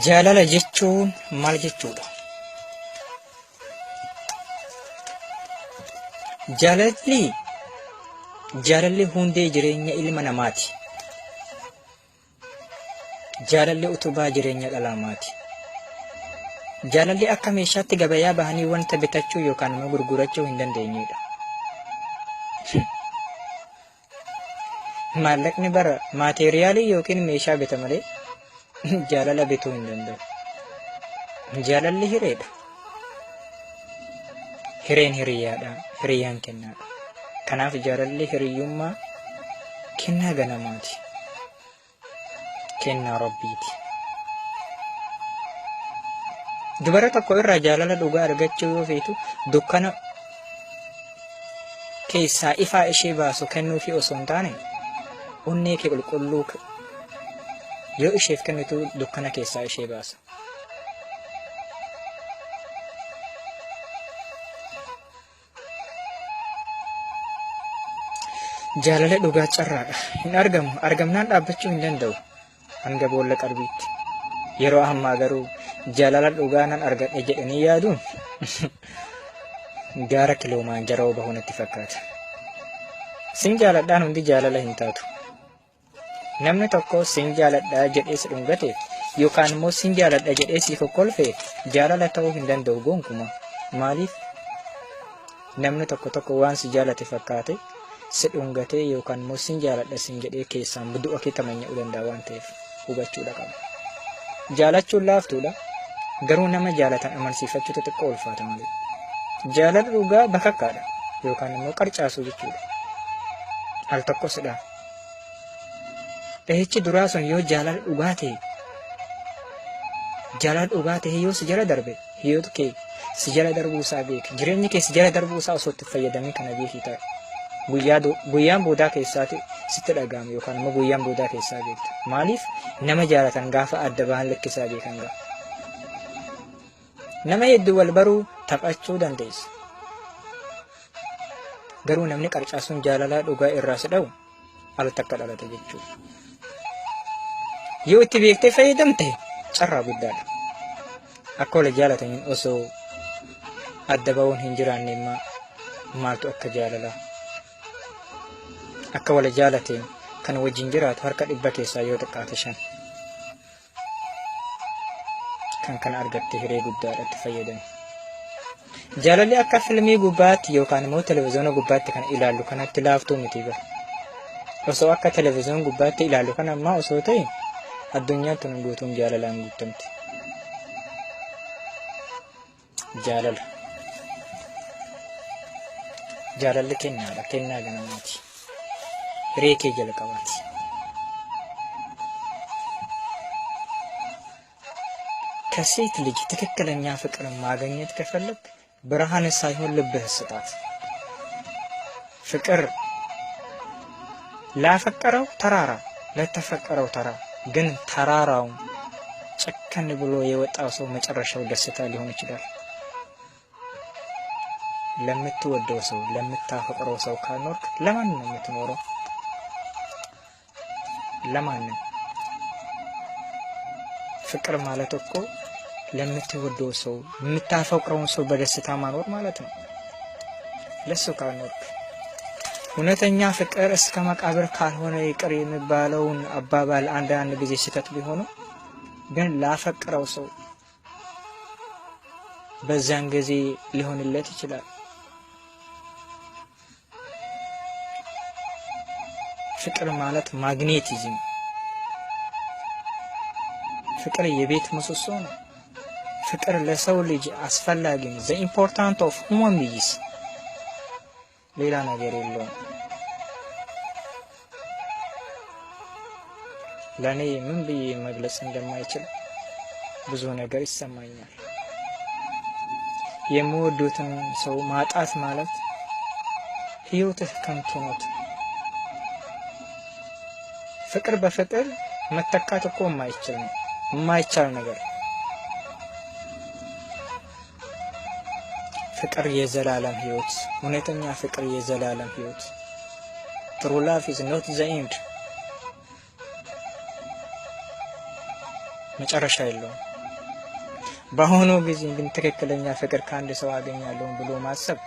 Jaalala jechuun maal jechuudha? Jaalalli hundee jireenya ilma namaati. Jaalalli utubaa jireenya dhala namaati. Jaalalli akka meeshaatti gabayaa bahanii wanta bitachuu yookaan immoo gurgurachuu hin dandeenyedha. Maallaqni bara maateeriyaalii yookiin meeshaa bita malee jaalala bituu hin danda'u. Jaalalli hireedha. Hireen hiriyaadha. Hiriyaan kennaadha. Kanaaf jaalalli hiriyyummaa kennaa ganamaati. Kennaa Rabbiiti. Dubara tokko irraa jaalala dhugaa argachuu yoo feetu dukkana keessaa ifaa ishee baasu kennuufi osoo hin taane onnee kee qulqulluu yoo isheef kennitu dukkana keessaa ishee baasa. Jaalala dhugaa carraadha. Hin argamu. Argamnaan dhaabbachuu hin danda'u. Hanga boolla qalbiitti. Yeroo ammaa garuu jaalala dhugaa nan argadhe jedhanii yaaduun gaara Kiloomaanjaroo bahuu natti fakkaata. Sin jaaladhaan hundi jaalala hin taatu. Namni tokko sin jaaladhaa jedhee si dhungateef yookaan immoo sin jaaladha jedhee si kokkolfee jaalala ta'uu hin danda'u gonkumaa. Maaliif? Namni tokko waan si jaalate fakkaate si dhungatee yookaan immoo sin jaaladha sin jedhee keessaan du'a kee tamanya'uu danda'a waan ta'eef hubachuudha qaba. Jaalachuun laaftuudha. Garuu nama jaalatan amansiifachuutu xiqqoo ulfaata malee. Jaalala dhugaa bakakkaadha yookaan immoo qarcaasuu jechuudha. Al tokko sidha. Dhahichi duraa sun yoo jaalala dhugaa ta'e yoo si jala darbe hiyyoota kee si jala darbuu isaa beeki. Jireenyi kee si jala darbuu isaa osoo itti fayyadamee kana beekii ta'a. Guyyaan boodaa keessaati sitti dhaga'ama yookaan immoo guyyaan boodaa keessaa beekta. Maaliif? Nama jaalatan gaafa adda bahan lakkisaa beekan ga'a. Nama hedduu wal baruu taphachuu dandeessa. Garuu namni qarcaasuun jaalalaa dhugaa irraa si dha'u al takka dhalate jechuudha. Yoo itti beektee fayyadamte carraa guddaadha. Akka wal jaalataniin osoo adda bahuun hin jiraanne maaltu akka jaalalaa? Akka wal jaalateen kan wajjin jiraatu harka 100 keessaa yoo xiqqaate 5. Kan kana argatte hiree guddaadhaatti fayyadame. Jaalalli akka filmii gubbaatti yookaan immoo televezyiina gubbaatti kan ilaallu kanatti laaftuu miti bara. Osoo akka televezyiina gubbaatti ilaallu kana ammaa osoo ta'e addunyaa tun guutuun jaalalaan guutamti. Jaalalli kennaadha. Kennaa ganamaati. Hiree kee jalqabaati. ከሴት ልጅ ትክክለኛ ፍቅር ማግኘት ከፈለግ ብርሃን ሳይሆን ልብህ ስጣት። ፍቅር ላፈቀረው ተራራ ለተፈቀረው ተራ ግን ተራራው ጨከን ብሎ የወጣው ሰው መጨረሻው ደስታ ሊሆን ይችላል። ለምትወደው ሰው ለምታፈቅረው ሰው ካልኖርክ ለማን ነው የምትኖረው? ለማን? ፍቅር ማለት እኮ ለምትወደው ሰው የምታፈቅረውን ሰው በደስታ ማኖር ማለት ነው። ለሱ ካልኖርክ እውነተኛ ፍቅር እስከ መቃብር ካልሆነ ይቅር የሚባለውን አባባል አንዳንድ ጊዜ ስህተት ቢሆንም ግን ላፈቅረው ሰው በዛን ጊዜ ሊሆንለት ይችላል። ፍቅር ማለት ማግኔቲዝም፣ ፍቅር የቤት ምሰሶ ነው። ፍቅር ለሰው ልጅ አስፈላጊ ነው። ዘ ኢምፖርታንት ኦፍ ሁማን ቢይንግስ ሌላ ነገር የለውም። ለኔ ምን ብዬ መግለጽ እንደማይችል ብዙ ነገር ይሰማኛል። የምወዱትን ሰው ማጣት ማለት ህይወትህ ከንቱ ነው። ፍቅር በፍቅር መተካት እኮ የማይቻል ነገር። ፍቅር የዘላለም ህይወት፣ እውነተኛ ፍቅር የዘላለም ህይወት። True love is not the end. መጨረሻ የለውም። በአሁኑ ጊዜ ግን ትክክለኛ ፍቅር ከአንድ ሰው አገኛለሁ ብሎ ማሰብ